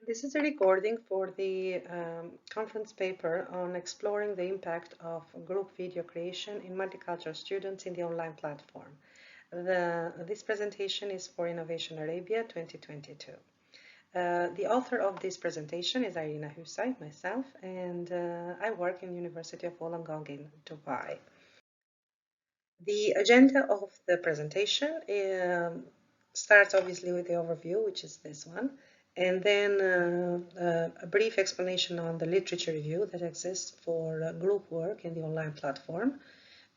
This is a recording for the conference paper on exploring the impact of group video creation in multicultural students in the online platform. This presentation is for Innovation Arabia 2022. The author of this presentation is Irina Husay, myself, and I work in the University of Wollongong in Dubai. The agenda of the presentation starts obviously with the overview, which is this one, and then a brief explanation on the literature review that exists for group work in the online platform.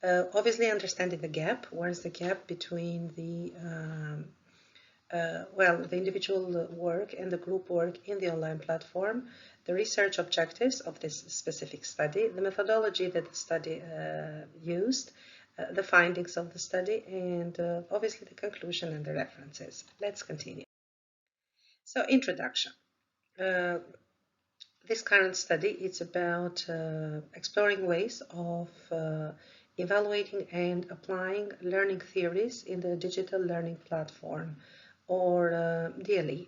Obviously understanding the gap, where's the gap between the the individual work and the group work in the online platform, the research objectives of this specific study, the methodology that the study used, the findings of the study, and obviously the conclusion and the references. Let's continue. So, introduction. This current study is about exploring ways of evaluating and applying learning theories in the digital learning platform, or DLE.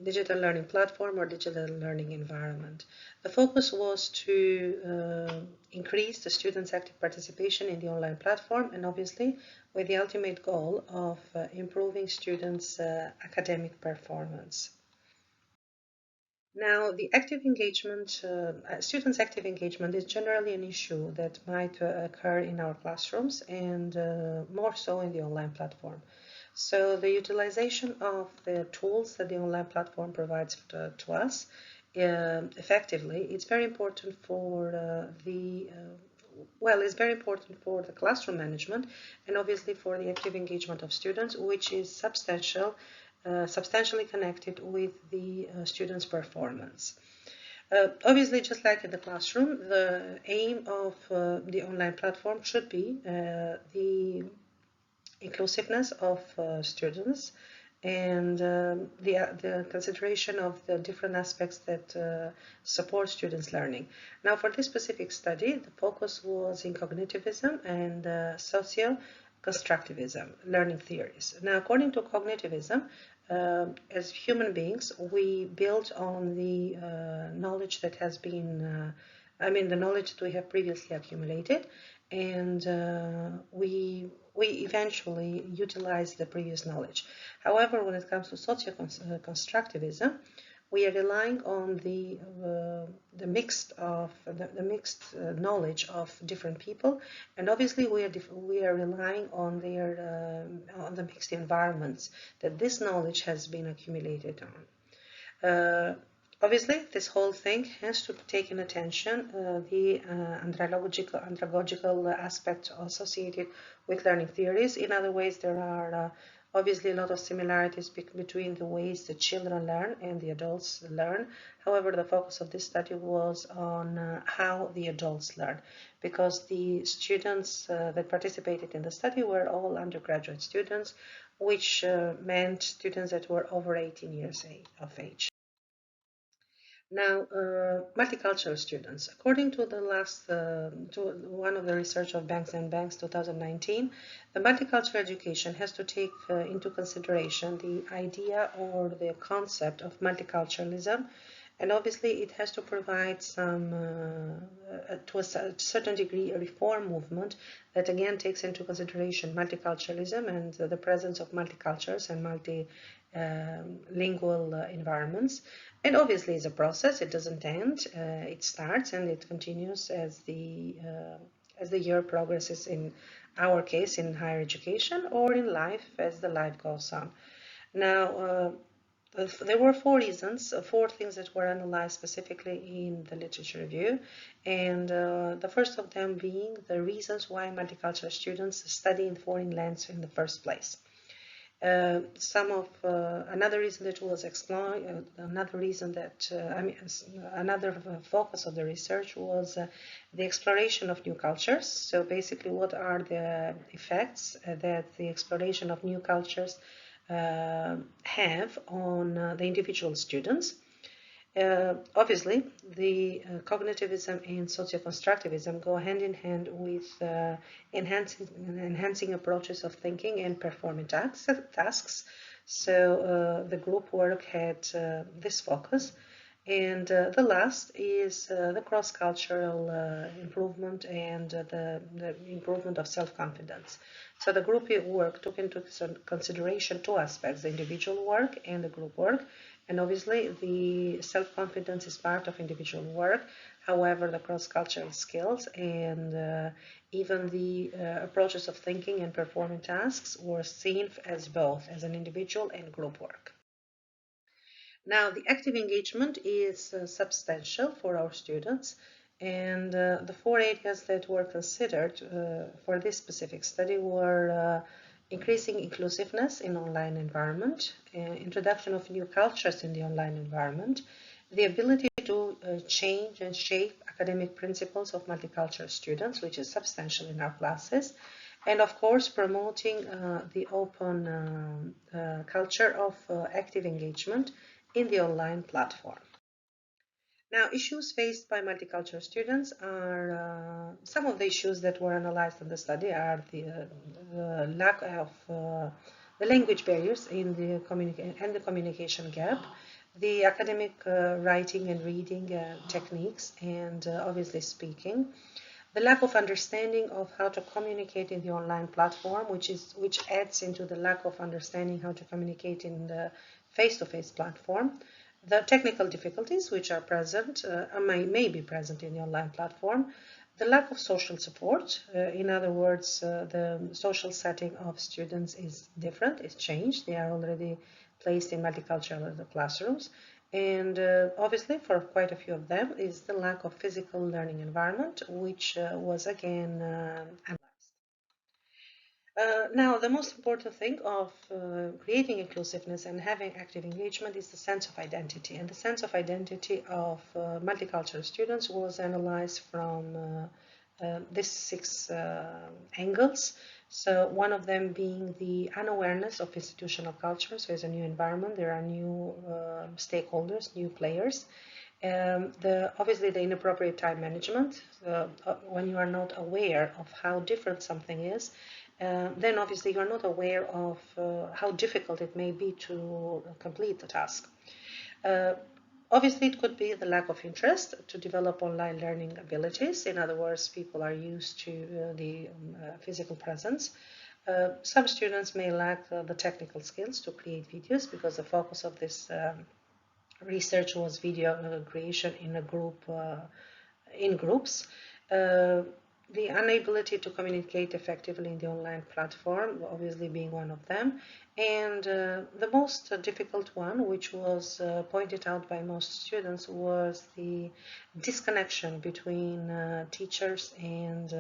Digital learning platform or digital learning environment. The focus was to increase the students' active participation in the online platform, and obviously with the ultimate goal of improving students' academic performance. Now, the active engagement, students' active engagement is generally an issue that might occur in our classrooms and more so in the online platform. So the utilization of the tools that the online platform provides to us effectively, it's very important for it's very important for the classroom management and obviously for the active engagement of students, which is substantially connected with the students' performance. Obviously, just like in the classroom, the aim of the online platform should be the inclusiveness of students and the consideration of the different aspects that support students' learning. Now, for this specific study, the focus was in cognitivism and socio-constructivism, learning theories. Now, according to cognitivism, as human beings, we build on the knowledge that has been, the knowledge that we have previously accumulated, and we eventually utilize the previous knowledge. However, when it comes to socio-constructivism, we are relying on the mixed knowledge of different people, and obviously we are relying on on the mixed environments that this knowledge has been accumulated on. Obviously, this whole thing has to take in attention the andragogical aspect associated with learning theories. In other ways, there are obviously a lot of similarities between the ways the children learn and the adults learn. However, the focus of this study was on how the adults learn, because the students that participated in the study were all undergraduate students, which meant students that were over 18 years of age. Now, multicultural students. According to the last, to one of the research of Banks and Banks 2019, the multicultural education has to take into consideration the idea or the concept of multiculturalism, and obviously it has to provide some, to a certain degree, a reform movement that again takes into consideration multiculturalism and the presence of multicultures and multilingual environments. And obviously it's a process, it doesn't end, it starts and it continues as the year progresses, in our case in higher education, or in life as the life goes on. Now, there were four things that were analyzed specifically in the literature review, and the first of them being the reasons why multicultural students study in foreign lands in the first place. Another reason that was explored, another focus of the research was the exploration of new cultures. So basically, what are the effects that the exploration of new cultures have on the individual students? Obviously, the cognitivism and socio-constructivism go hand in hand with enhancing approaches of thinking and performing tasks. So the group work had this focus. And the last is the cross-cultural improvement and the improvement of self-confidence. So the group work took into consideration two aspects, the individual work and the group work. And obviously the self-confidence is part of individual work. However, the cross-cultural skills and even the approaches of thinking and performing tasks were seen as both, as an individual and group work. Now, the active engagement is substantial for our students, and the four areas that were considered for this specific study were increasing inclusiveness in online environment, introduction of new cultures in the online environment, the ability to change and shape academic principles of multicultural students, which is substantial in our classes, and of course promoting the open culture of active engagement in the online platform. Now, issues faced by multicultural students are some of the issues that were analyzed in the study are the lack of the language barriers in the communication gap, the academic writing and reading techniques, and obviously speaking, the lack of understanding of how to communicate in the online platform, which adds into the lack of understanding how to communicate in the face-to-face platform, the technical difficulties which are present, may be present in the online platform, the lack of social support, in other words, the social setting of students is different, it's changed, they are already placed in multicultural classrooms, and obviously for quite a few of them is the lack of physical learning environment, which was again analyzed. Now, the most important thing of creating inclusiveness and having active engagement is the sense of identity. And the sense of identity of multicultural students was analyzed from these six angles. So one of them being the unawareness of institutional culture. So it's a new environment, there are new stakeholders, new players. Obviously the inappropriate time management, when you are not aware of how different something is, then obviously you're not aware of how difficult it may be to complete the task. Obviously, it could be the lack of interest to develop online learning abilities. In other words, people are used to the physical presence. Some students may lack the technical skills to create videos because the focus of this research was video creation in a group, in groups. The inability to communicate effectively in the online platform, obviously being one of them. And the most difficult one, which was pointed out by most students, was the disconnection between teachers and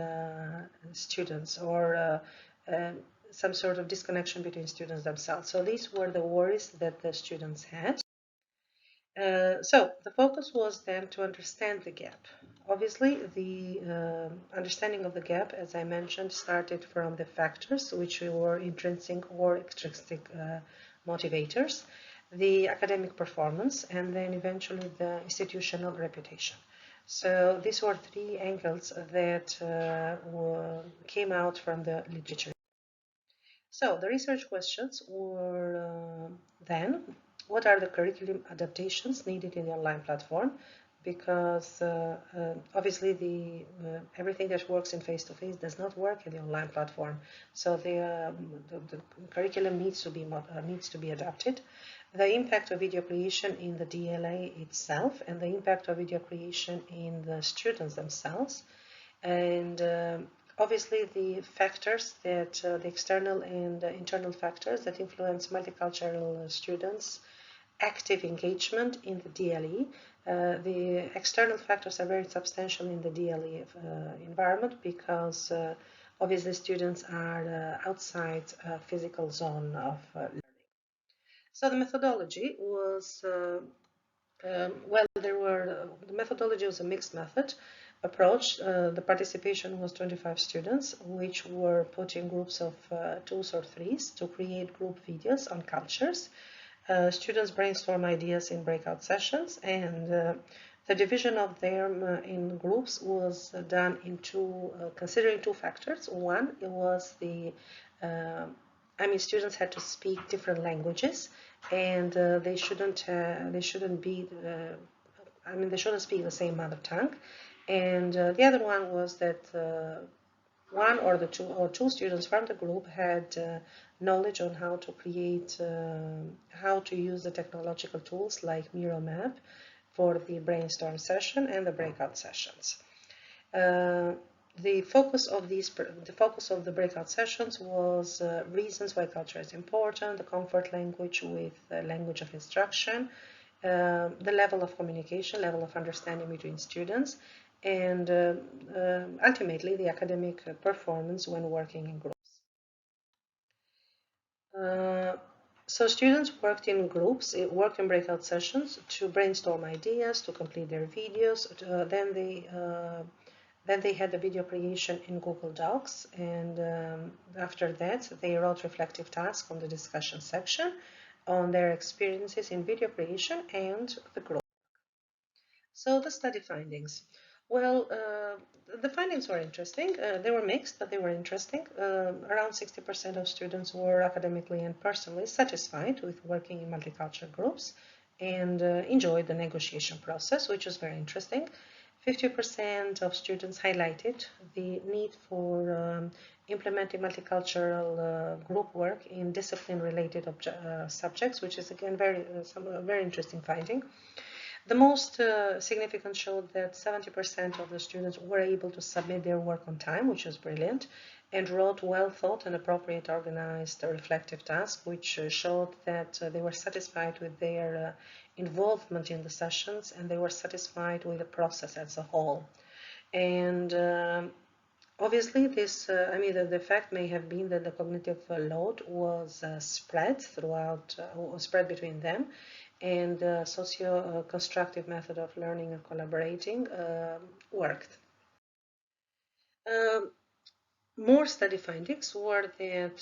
students, or some sort of disconnection between students themselves. So these were the worries that the students had. So the focus was then to understand the gap. Obviously, the understanding of the gap, as I mentioned, started from the factors which were intrinsic or extrinsic motivators, the academic performance, and then eventually the institutional reputation. So these were three angles that came out from the literature. So the research questions were then, what are the curriculum adaptations needed in the online platform? Because obviously everything that works in face-to-face does not work in the online platform. So the curriculum needs to be adapted. The impact of video creation in the DLA itself, and the impact of video creation in the students themselves, and obviously the factors that the external and internal factors that influence multicultural students' active engagement in the DLE. The external factors are very substantial in the DLE environment because obviously students are outside a physical zone of learning. So the methodology was well, the methodology was a mixed method approach. The participation was 25 students, which were put in groups of twos or threes to create group videos on cultures. Students brainstorm ideas in breakout sessions, and the division of them in groups was done into considering two factors. One, it was the students had to speak different languages, and they shouldn't be they shouldn't speak the same mother tongue. And the other one was that one or two students from the group had knowledge on how to create, how to use the technological tools like Miro Map for the brainstorm session and the breakout sessions. The focus of the breakout sessions was reasons why culture is important, the comfort language with language of instruction, the level of communication, level of understanding between students, and ultimately the academic performance when working in groups. So students worked in groups, worked in breakout sessions to brainstorm ideas, to complete their videos. Then they had the video creation in Google Docs, and after that they wrote reflective tasks on the discussion section on their experiences in video creation and the group. So the study findings. Well, the findings were interesting. They were mixed, but they were interesting. Around 60% of students were academically and personally satisfied with working in multicultural groups and enjoyed the negotiation process, which was very interesting. 50% of students highlighted the need for implementing multicultural group work in discipline-related subjects, which is again very interesting finding. The most significant showed that 70% of the students were able to submit their work on time, which was brilliant, and wrote well thought and appropriate organized reflective tasks, which showed that they were satisfied with their involvement in the sessions, and they were satisfied with the process as a whole. And obviously, this, the effect may have been that the cognitive load was spread between them, and the socio-constructive method of learning and collaborating worked. More study findings were that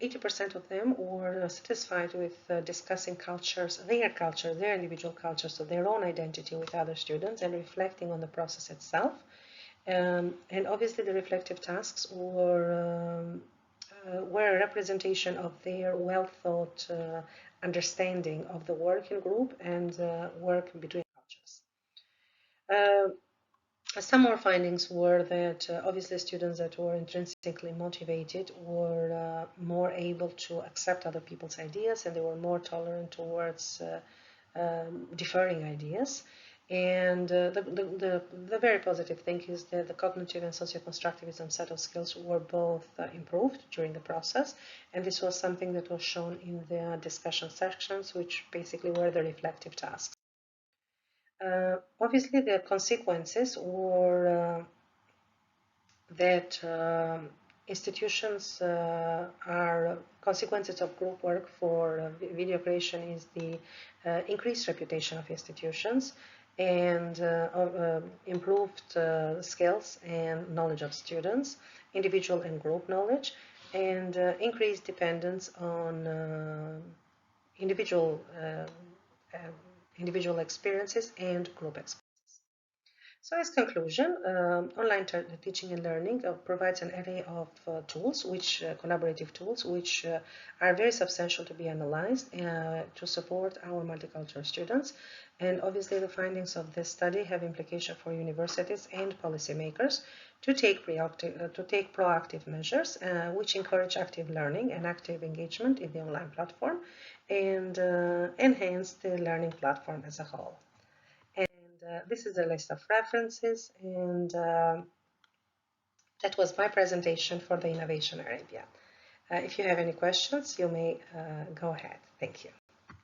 80% of them were satisfied with discussing their individual cultures, so their own identity with other students and reflecting on the process itself. And obviously the reflective tasks were a representation of their well-thought understanding of the working group and work between cultures. Some more findings were that obviously students that were intrinsically motivated were more able to accept other people's ideas, and they were more towards differing ideas. And the very positive thing is that the cognitive and socio-constructivism set of skills were both improved during the process, and this was something that was shown in the discussion sections, which basically were the reflective tasks. Obviously, the consequences were that institutions consequences of group work for video creation is the increased reputation of institutions and improved skills and knowledge of students, individual and group knowledge, and increased dependence on individual experiences and group experiences. So as conclusion, online teaching and learning provides an array of tools, collaborative tools, which are very substantial to be analyzed to support our multicultural students. And obviously the findings of this study have implication for universities and policymakers to take proactive measures which encourage active learning and active engagement in the online platform and enhance the learning platform as a whole. This is a list of references, and that was my presentation for the Innovation Arabia. If you have any questions, you may go ahead. Thank you.